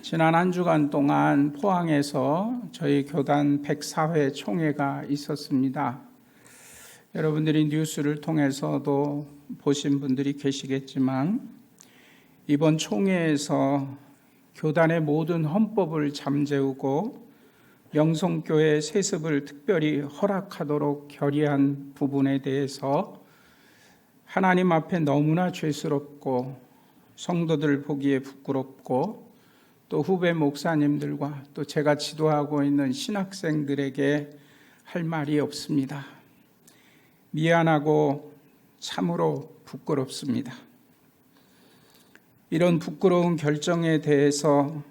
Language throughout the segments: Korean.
지난 한 주간 동안 포항에서 저희 교단 104회 총회가 있었습니다. 여러분들이 뉴스를 통해서도 보신 분들이 계시겠지만 이번 총회에서 교단의 모든 헌법을 잠재우고 영성교회 세습을 특별히 허락하도록 결의한 부분에 대해서 하나님 앞에 너무나 죄스럽고 성도들 보기에 부끄럽고 또 후배 목사님들과 또 제가 지도하고 있는 신학생들에게 할 말이 없습니다. 미안하고 참으로 부끄럽습니다. 이런 부끄러운 결정에 대해서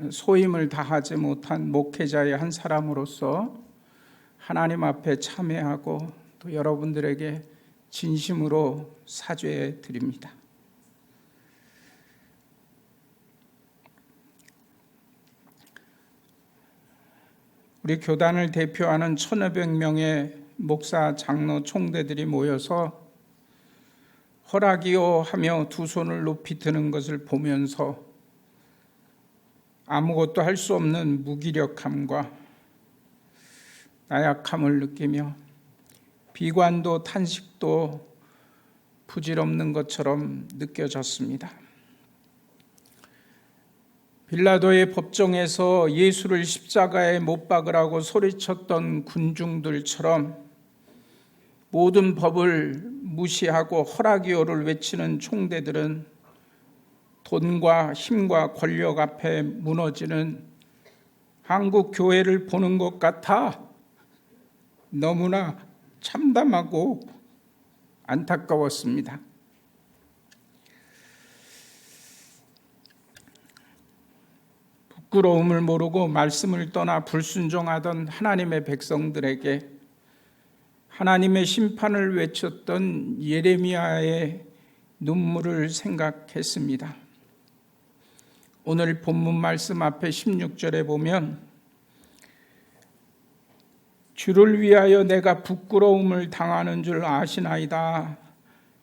소임을 다하지 못한 목회자의 한 사람으로서 하나님 앞에 참회하고 또 여러분들에게 진심으로 사죄해 드립니다. 우리 교단을 대표하는 1,500명의 목사, 장로, 총대들이 모여서 허락이요 하며 두 손을 높이 드는 것을 보면서 아무것도 할 수 없는 무기력함과 나약함을 느끼며 비관도 탄식도 부질없는 것처럼 느껴졌습니다. 빌라도의 법정에서 예수를 십자가에 못 박으라고 소리쳤던 군중들처럼 모든 법을 무시하고 허락이요를 외치는 총대들은 돈과 힘과 권력 앞에 무너지는 한국 교회를 보는 것 같아 너무나 참담하고 안타까웠습니다. 부끄러움을 모르고 말씀을 떠나 불순종하던 하나님의 백성들에게 하나님의 심판을 외쳤던 예레미야의 눈물을 생각했습니다. 오늘 본문 말씀 앞에 16절에 보면 주를 위하여 내가 부끄러움을 당하는 줄 아시나이다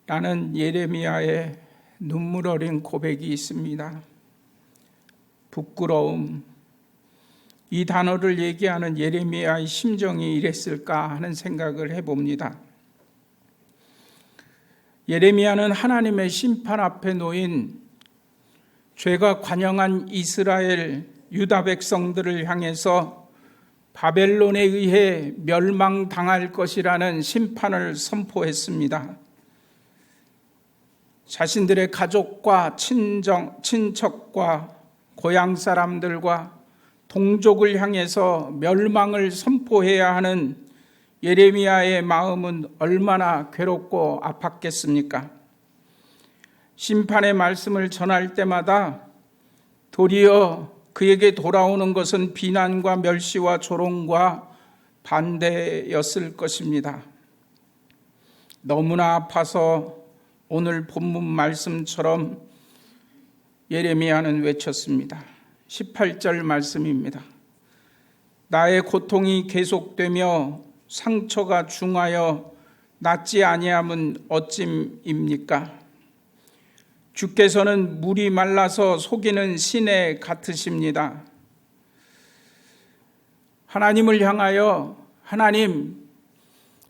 라는 예레미야의 눈물 어린 고백이 있습니다. 부끄러움, 이 단어를 얘기하는 예레미야의 심정이 이랬을까 하는 생각을 해봅니다. 예레미야는 하나님의 심판 앞에 놓인 죄가 관영한 이스라엘 유다 백성들을 향해서 바벨론에 의해 멸망당할 것이라는 심판을 선포했습니다. 자신들의 가족과 친척과 고향 사람들과 동족을 향해서 멸망을 선포해야 하는 예레미야의 마음은 얼마나 괴롭고 아팠겠습니까? 심판의 말씀을 전할 때마다 도리어 그에게 돌아오는 것은 비난과 멸시와 조롱과 반대였을 것입니다. 너무나 아파서 오늘 본문 말씀처럼 예레미야는 외쳤습니다. 18절 말씀입니다. 나의 고통이 계속되며 상처가 중하여 낫지 아니함은 어찜입니까? 주께서는 물이 말라서 속이는 시내 같으십니다. 하나님을 향하여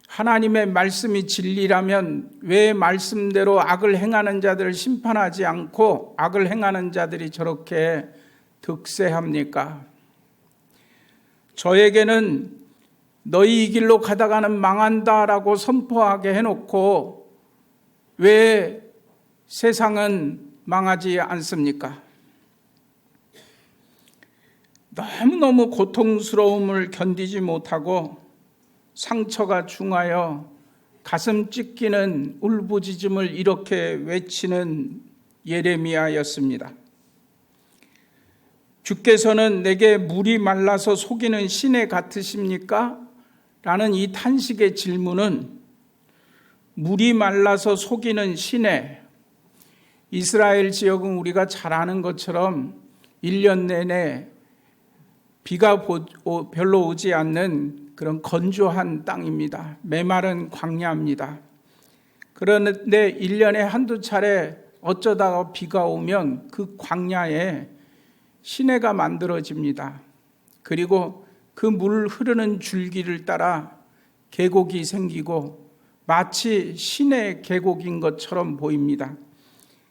하나님의 말씀이 진리라면 왜 말씀대로 악을 행하는 자들을 심판하지 않고 악을 행하는 자들이 저렇게 득세합니까? 저에게는 너희 이 길로 가다가는 망한다라고 선포하게 해놓고 왜 세상은 망하지 않습니까? 너무너무 고통스러움을 견디지 못하고 상처가 중하여 가슴 찢기는 울부짖음을 이렇게 외치는 예레미야였습니다. 주께서는 내게 물이 말라서 속이는 시내 같으십니까? 라는 이 탄식의 질문은 물이 말라서 속이는 시내, 이스라엘 지역은 우리가 잘 아는 것처럼 1년 내내 비가 별로 오지 않는 그런 건조한 땅입니다. 메마른 광야입니다. 그런데 1년에 한두 차례 어쩌다가 비가 오면 그 광야에 시내가 만들어집니다. 그리고 그 물 흐르는 줄기를 따라 계곡이 생기고 마치 시내 계곡인 것처럼 보입니다.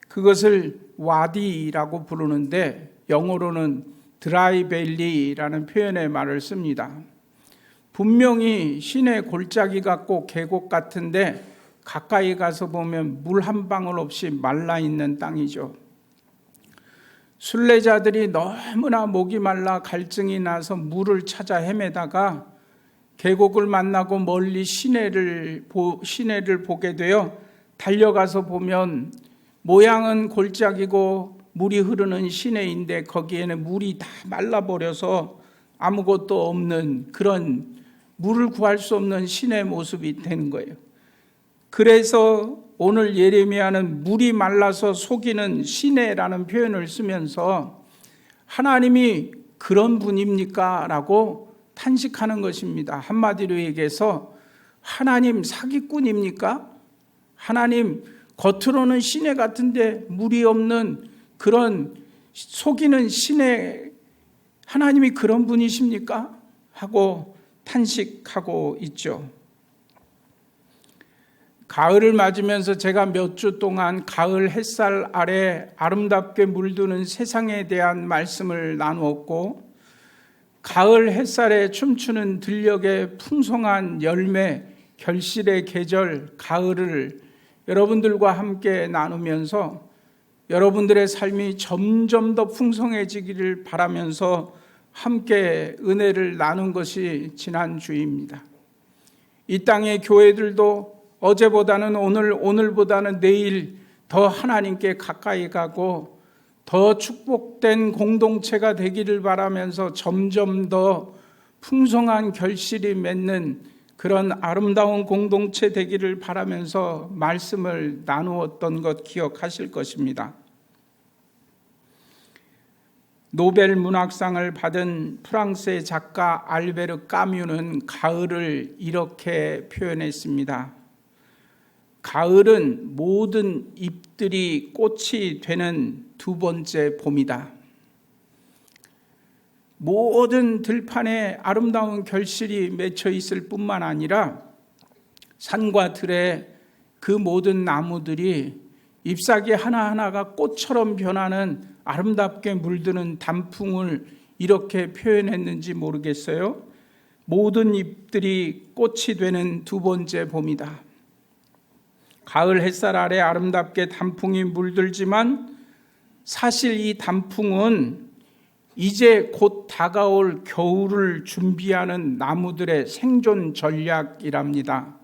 그것을 와디라고 부르는데 영어로는 드라이밸리라는 표현의 말을 씁니다. 분명히 시내 골짜기 같고 계곡 같은데 가까이 가서 보면 물 한 방울 없이 말라있는 땅이죠. 순례자들이 너무나 목이 말라 갈증이 나서 물을 찾아 헤매다가 계곡을 만나고 멀리 시내를 보게 되어 달려가서 보면 모양은 골짜기고 물이 흐르는 시내인데 거기에는 물이 다 말라버려서 아무것도 없는 그런 물을 구할 수 없는 시내 모습이 되는 거예요. 그래서 오늘 예레미야는 물이 말라서 속이는 시내라는 표현을 쓰면서 하나님이 그런 분입니까? 라고 탄식하는 것입니다. 한마디로 얘기해서 하나님 사기꾼입니까? 하나님 겉으로는 시내 같은데 물이 없는 그런 속이는 시내, 하나님이 그런 분이십니까? 하고 탄식하고 있죠. 가을을 맞으면서 제가 몇 주 동안 가을 햇살 아래 아름답게 물드는 세상에 대한 말씀을 나누었고, 가을 햇살에 춤추는 들녘의 풍성한 열매, 결실의 계절, 가을을 여러분들과 함께 나누면서 여러분들의 삶이 점점 더 풍성해지기를 바라면서 함께 은혜를 나눈 것이 지난 주입니다. 이 땅의 교회들도 어제보다는 오늘보다는 내일 더 하나님께 가까이 가고 더 축복된 공동체가 되기를 바라면서 점점 더 풍성한 결실이 맺는 그런 아름다운 공동체 되기를 바라면서 말씀을 나누었던 것 기억하실 것입니다. 노벨 문학상을 받은 프랑스의 작가 알베르 까뮤는 가을을 이렇게 표현했습니다. 가을은 모든 잎들이 꽃이 되는 두 번째 봄이다. 모든 들판에 아름다운 결실이 맺혀 있을 뿐만 아니라 산과 들에 그 모든 나무들이 잎사귀 하나하나가 꽃처럼 변하는 아름답게 물드는 단풍을 이렇게 표현했는지 모르겠어요. 모든 잎들이 꽃이 되는 두 번째 봄이다. 가을 햇살 아래 아름답게 단풍이 물들지만 사실 이 단풍은 이제 곧 다가올 겨울을 준비하는 나무들의 생존 전략이랍니다.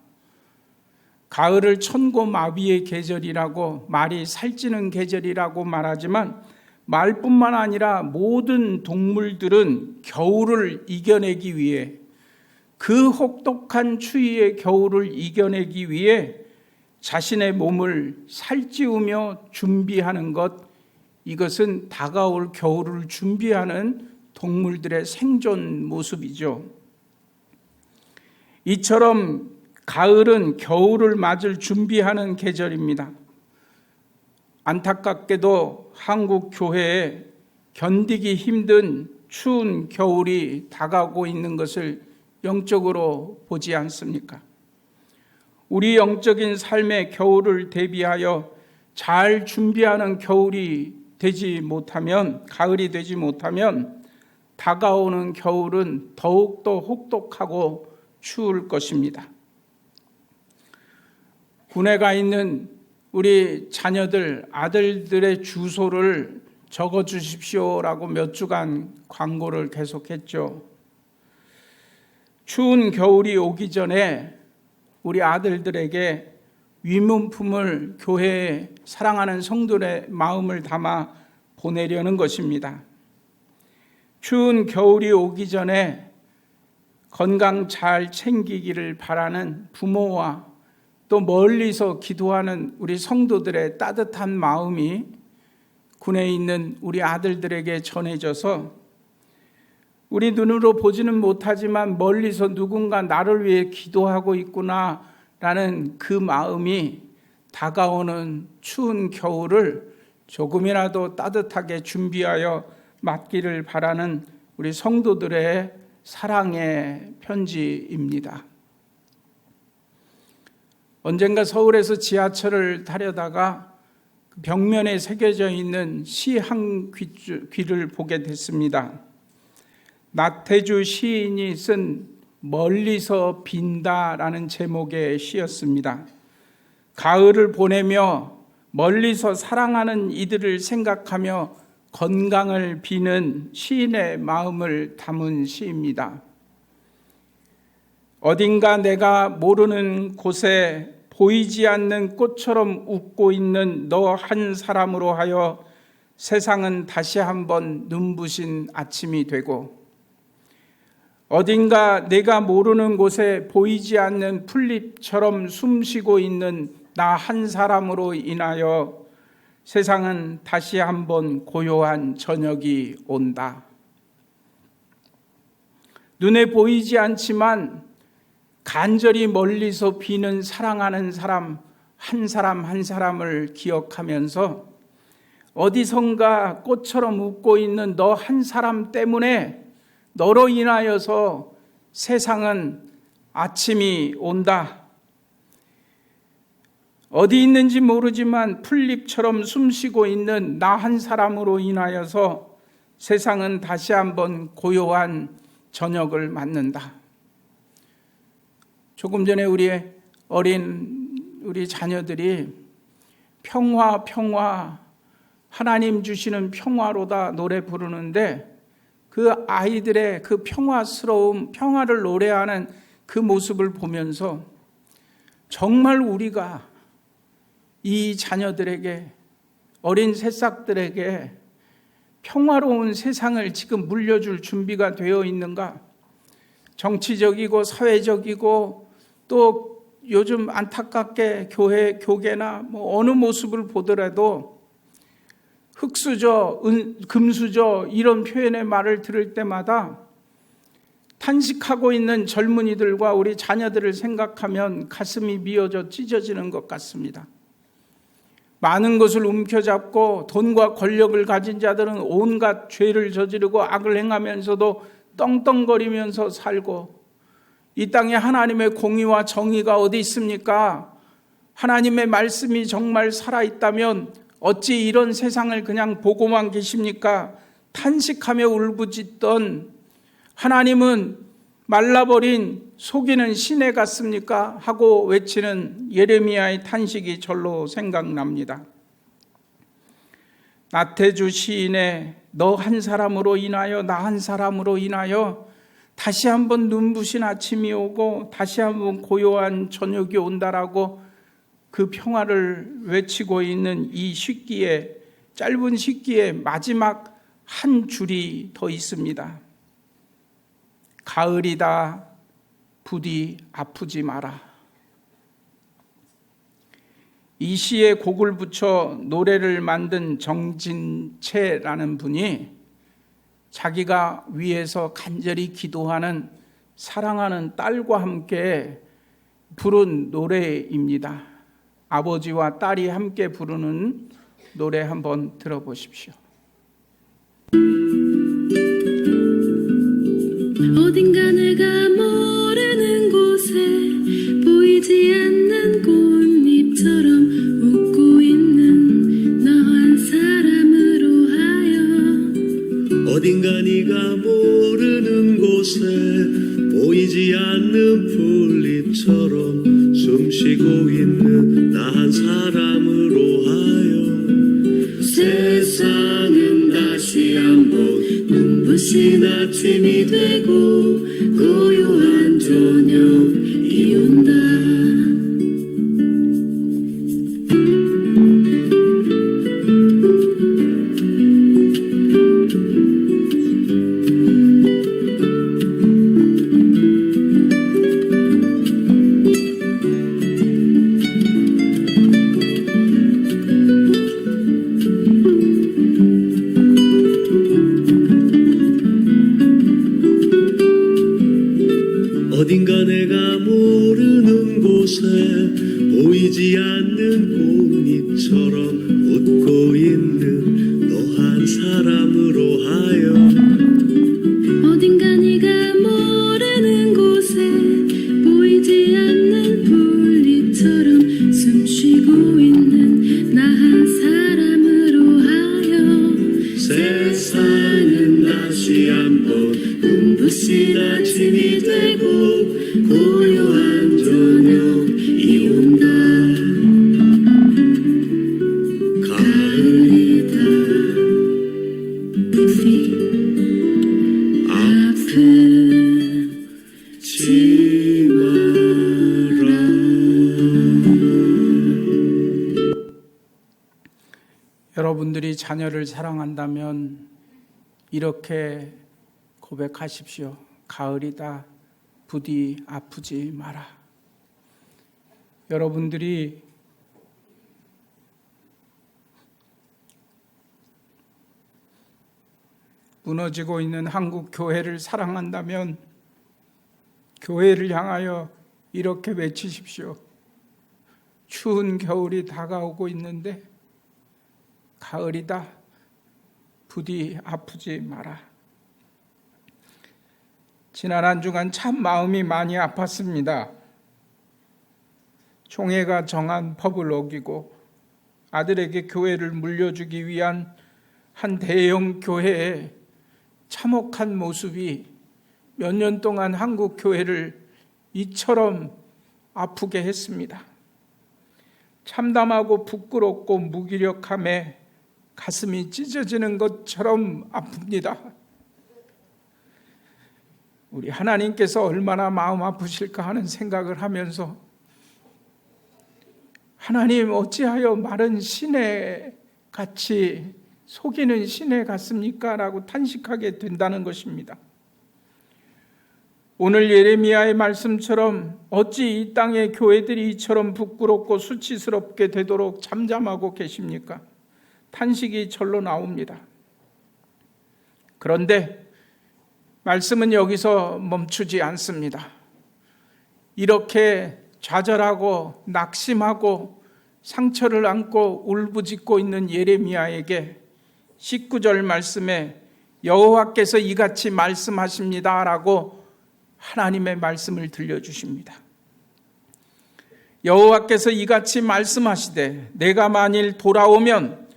가을을 천고마비의 계절이라고, 말이 살찌는 계절이라고 말하지만 말뿐만 아니라 모든 동물들은 겨울을 이겨내기 위해, 그 혹독한 추위의 겨울을 이겨내기 위해 자신의 몸을 살찌우며 준비하는 것, 이것은 다가올 겨울을 준비하는 동물들의 생존 모습이죠. 이처럼 가을은 겨울을 맞을 준비하는 계절입니다. 안타깝게도 한국 교회에 견디기 힘든 추운 겨울이 다가오고 있는 것을 영적으로 보지 않습니까? 우리 영적인 삶의 겨울을 대비하여 잘 준비하는 겨울이 되지 못하면, 가을이 되지 못하면 다가오는 겨울은 더욱더 혹독하고 추울 것입니다. 군에 가 있는 우리 자녀들, 아들들의 주소를 적어 주십시오라고 몇 주간 광고를 계속했죠. 추운 겨울이 오기 전에 우리 아들들에게 위문품을 교회에 사랑하는 성도의 마음을 담아 보내려는 것입니다. 추운 겨울이 오기 전에 건강 잘 챙기기를 바라는 부모와 또 멀리서 기도하는 우리 성도들의 따뜻한 마음이 군에 있는 우리 아들들에게 전해져서 우리 눈으로 보지는 못하지만 멀리서 누군가 나를 위해 기도하고 있구나라는 그 마음이 다가오는 추운 겨울을 조금이라도 따뜻하게 준비하여 맞기를 바라는 우리 성도들의 사랑의 편지입니다. 언젠가 서울에서 지하철을 타려다가 벽면에 새겨져 있는 시 한 귀를 보게 됐습니다. 나태주 시인이 쓴 멀리서 빈다라는 제목의 시였습니다. 가을을 보내며 멀리서 사랑하는 이들을 생각하며 건강을 비는 시인의 마음을 담은 시입니다. 어딘가 내가 모르는 곳에 보이지 않는 꽃처럼 웃고 있는 너 한 사람으로 하여 세상은 다시 한번 눈부신 아침이 되고, 어딘가 내가 모르는 곳에 보이지 않는 풀잎처럼 숨쉬고 있는 나 한 사람으로 인하여 세상은 다시 한번 고요한 저녁이 온다. 눈에 보이지 않지만 간절히 멀리서 비는 사랑하는 사람 한 사람을 기억하면서 어디선가 꽃처럼 웃고 있는 너 한 사람 때문에 너로 인하여서 세상은 아침이 온다. 어디 있는지 모르지만 풀잎처럼 숨쉬고 있는 나 한 사람으로 인하여서 세상은 다시 한번 고요한 저녁을 맞는다. 조금 전에 우리 자녀들이 평화 하나님 주시는 평화로다 노래 부르는데, 그 아이들의 그 평화스러움, 평화를 노래하는 그 모습을 보면서 정말 우리가 이 자녀들에게, 어린 새싹들에게 평화로운 세상을 지금 물려줄 준비가 되어 있는가? 정치적이고 사회적이고 또 요즘 안타깝게 교계나 어느 모습을 보더라도 흙수저, 금수저 이런 표현의 말을 들을 때마다 탄식하고 있는 젊은이들과 우리 자녀들을 생각하면 가슴이 미어져 찢어지는 것 같습니다. 많은 것을 움켜잡고 돈과 권력을 가진 자들은 온갖 죄를 저지르고 악을 행하면서도 떵떵거리면서 살고, 이 땅에 하나님의 공의와 정의가 어디 있습니까? 하나님의 말씀이 정말 살아있다면 어찌 이런 세상을 그냥 보고만 계십니까? 탄식하며 울부짖던 하나님은 말라버린 속이는 시내 같습니까? 하고 외치는 예레미야의 탄식이 절로 생각납니다. 나태주 시인의 너 한 사람으로 인하여 나 한 사람으로 인하여 다시 한번 눈부신 아침이 오고 다시 한번 고요한 저녁이 온다라고 그 평화를 외치고 있는 이 시기에, 짧은 시기에 마지막 한 줄이 더 있습니다. 가을이다 부디 아프지 마라. 이 시에 곡을 붙여 노래를 만든 정진채라는 분이 자기가 위에서 간절히 기도하는 사랑하는 딸과 함께 부른 노래입니다. 아버지와 딸이 함께 부르는 노래 한번 들어보십시오. 어딘가 내가 모르는 곳에 보이지 않는 꽃잎처럼 웃고 있는 너 한 사람으로 하여, 어딘가 네가 모르는 곳에 보이지 않는 풀잎처럼 숨쉬고 있는 나 한 사람으로 하여 세상은 다시 한번 눈부신 아침이 되고 고요한 저녁이 온다. 어딘가 내가 모르는 곳에 보이지 않는 꽃잎처럼 웃고 있는 너 한 사람으로 하여 세상은 다시 한번 눈부신 아침이 되고 고요한 저녁이 온다. 가을이다. 부디 아프지 마라. 여러분들이 자녀를 사랑한다면 이렇게 고백하십시오. 가을이다. 부디 아프지 마라. 여러분들이 무너지고 있는 한국 교회를 사랑한다면 교회를 향하여 이렇게 외치십시오. 추운 겨울이 다가오고 있는데 가을이다. 부디 아프지 마라. 지난 한 주간 참 마음이 많이 아팠습니다. 총회가 정한 법을 어기고 아들에게 교회를 물려주기 위한 한 대형 교회의 참혹한 모습이 몇 년 동안 한국 교회를 이처럼 아프게 했습니다. 참담하고 부끄럽고 무기력함에 가슴이 찢어지는 것처럼 아픕니다. 우리 하나님께서 얼마나 마음 아프실까 하는 생각을 하면서 하나님 어찌하여 마른 시내 같이 속이는 시내 같습니까? 라고 탄식하게 된다는 것입니다. 오늘 예레미야의 말씀처럼 어찌 이 땅의 교회들이 이처럼 부끄럽고 수치스럽게 되도록 잠잠하고 계십니까? 탄식이 절로 나옵니다. 그런데 말씀은 여기서 멈추지 않습니다. 이렇게 좌절하고 낙심하고 상처를 안고 울부짖고 있는 예레미야에게 19절 말씀에 여호와께서 이같이 말씀하십니다 라고 하나님의 말씀을 들려주십니다. 여호와께서 이같이 말씀하시되 내가 만일 돌아오면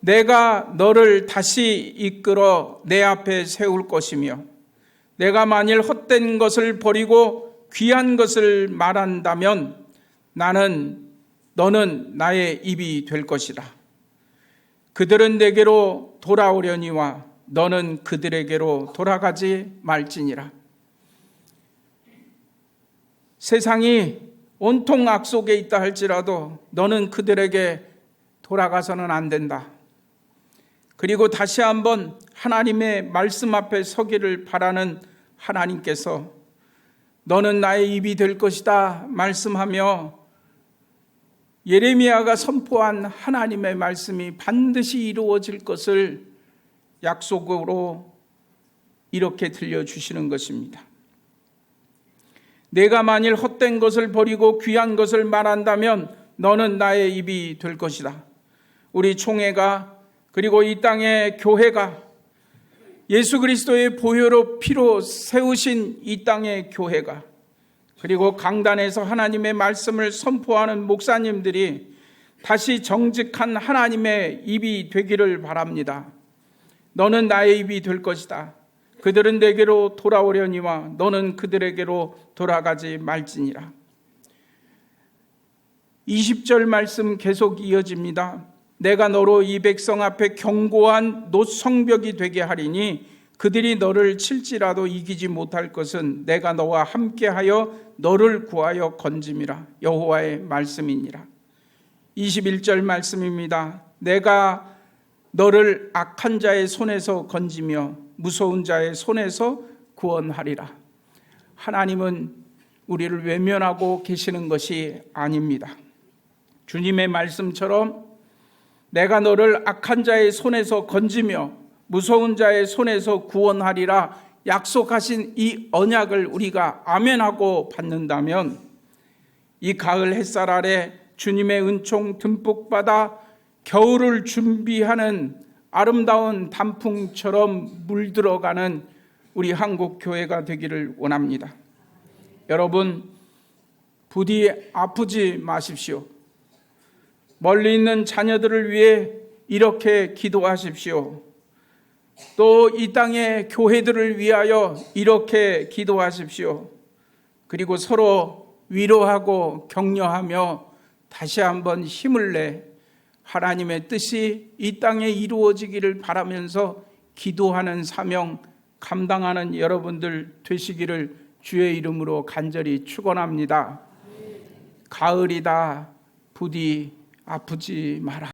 내가 너를 다시 이끌어 내 앞에 세울 것이며 내가 만일 헛된 것을 버리고 귀한 것을 말한다면 너는 나의 입이 될 것이다. 그들은 내게로 돌아오려니와 너는 그들에게로 돌아가지 말지니라. 세상이 온통 악 속에 있다 할지라도 너는 그들에게 돌아가서는 안 된다. 그리고 다시 한번 하나님의 말씀 앞에 서기를 바라는 하나님께서 너는 나의 입이 될 것이다 말씀하며 예레미야가 선포한 하나님의 말씀이 반드시 이루어질 것을 약속으로 이렇게 들려주시는 것입니다. 내가 만일 헛된 것을 버리고 귀한 것을 말한다면 너는 나의 입이 될 것이다. 우리 총회가 그리고 이 땅의 교회가 예수 그리스도의 보혈로 피로 세우신 이 땅의 교회가 그리고 강단에서 하나님의 말씀을 선포하는 목사님들이 다시 정직한 하나님의 입이 되기를 바랍니다. 너는 나의 입이 될 것이다. 그들은 내게로 돌아오려니와 너는 그들에게로 돌아가지 말지니라. 20절 말씀 계속 이어집니다. 내가 너로 이 백성 앞에 견고한 노성벽이 되게 하리니 그들이 너를 칠지라도 이기지 못할 것은 내가 너와 함께하여 너를 구하여 건짐이라. 여호와의 말씀이니라. 21절 말씀입니다. 내가 너를 악한 자의 손에서 건지며 무서운 자의 손에서 구원하리라. 하나님은 우리를 외면하고 계시는 것이 아닙니다. 주님의 말씀처럼 내가 너를 악한 자의 손에서 건지며 무서운 자의 손에서 구원하리라 약속하신 이 언약을 우리가 아멘하고 받는다면 이 가을 햇살 아래 주님의 은총 듬뿍 받아 겨울을 준비하는 아름다운 단풍처럼 물들어가는 우리 한국 교회가 되기를 원합니다. 여러분, 부디 아프지 마십시오. 멀리 있는 자녀들을 위해 이렇게 기도하십시오. 또 이 땅의 교회들을 위하여 이렇게 기도하십시오. 그리고 서로 위로하고 격려하며 다시 한번 힘을 내 하나님의 뜻이 이 땅에 이루어지기를 바라면서 기도하는 사명 감당하는 여러분들 되시기를 주의 이름으로 간절히 축원합니다. 가을이다 부디 아프지 마라.